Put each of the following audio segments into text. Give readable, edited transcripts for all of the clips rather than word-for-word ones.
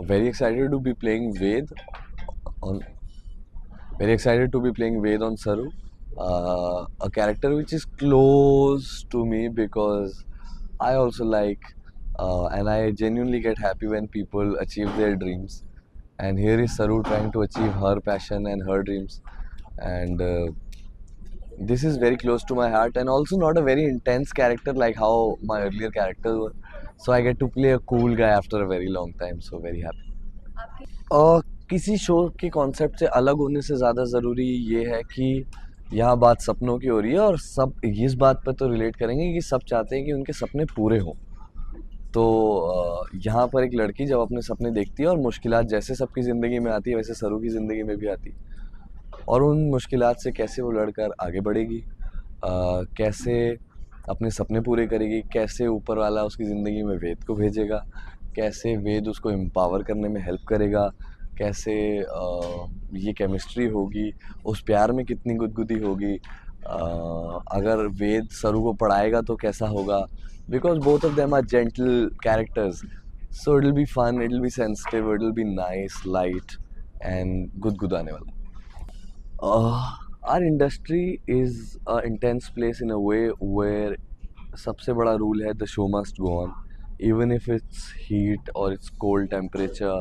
very excited to be playing Ved on very excited to be playing Ved on Saru, a character which is close to me because I also like and I genuinely get happy when people achieve their dreams. And here is Saru trying to achieve her passion and her dreams, and this is very close to my heart, and also not a very intense character like how my earlier characters were. So I get to play a cool guy after a very long time. So very happy. किसी show के concept से अलग होने से ज़्यादा ज़रूरी ये है कि यहाँ बात सपनों की हो रही है और सब इस बात पर तो रिलेट करेंगे कि सब चाहते हैं कि उनके सपने पूरे हों। तो यहाँ पर एक लड़की जब अपने सपने देखती है और मुश्किलात जैसे सबकी ज़िंदगी में आती है वैसे सरू की ज़िंदगी में भी आती है, और उन मुश्किलात से कैसे वो लड़कर आगे बढ़ेगी, कैसे अपने सपने पूरे करेगी, कैसे ऊपर वाला उसकी ज़िंदगी में वेद को भेजेगा, कैसे वेद उसको एम्पावर करने में हेल्प करेगा, कैसे ये केमिस्ट्री होगी, उस प्यार में कितनी गुदगुदी होगी, अगर वेद सरू को पढ़ाएगा तो कैसा होगा, because both of them are gentle characters. So it will be fun, it will be sensitive, it will be nice, light and गुदगुदाने वाला. Our industry is a intense place in a way where सबसे बड़ा rule है the show must go on, even if it's heat or it's cold temperature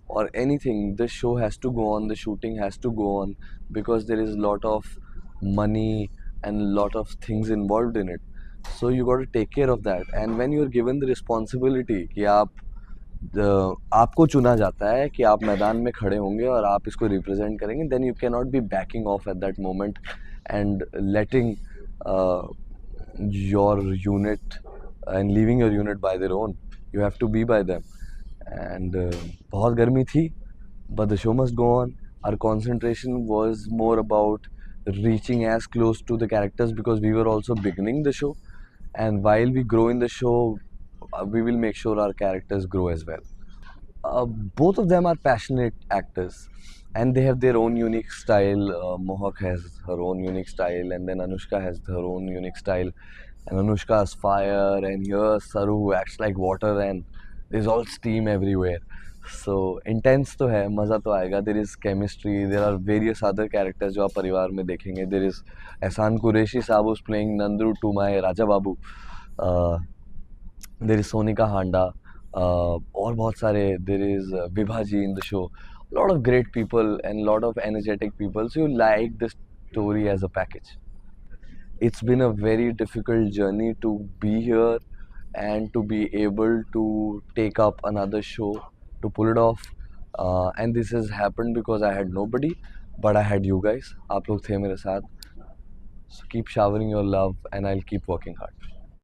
or anything. The show has to go on, the shooting has to go on, because there is a lot of money and a lot of things involved in it. So you got to take care of that. And when you're given the responsibility कि आपको चुना जाता है कि आप मैदान में खड़े होंगे और आप इसको रिप्रेजेंट करेंगे, then you can not be backing off at that moment and letting your unit and leaving your unit by their own. You have to be by them. And बहुत गर्मी थी, but the show must go on. Our concentration was more about reaching as close to the characters because we were also beginning the show, and while we grow in the show, we will make sure our characters grow as well. Both of them are passionate actors and they have their own unique style. Mohak has her own unique style, and then Anushka has her own unique style, and Anushka is fire, and here Saru acts like water, and there's all steam everywhere. So intense तो है, मज़ा तो आएगा. There is chemistry, there are various other characters जो आप परिवार में देखेंगे. There is एहसान कुरैशी साहब who's playing Nandru to my Raja Babu. There is Sonika Handa, और बहुत सारे. There is Vibhaji in the show. A lot of great people and a lot of energetic people. So you like the story as a package. It's been a very difficult journey to be here and to be able to take up another show, to pull it off. And this has happened because I had nobody, but I had you guys. आप लोग थे मेरे साथ. So keep showering your love and I'll keep working hard.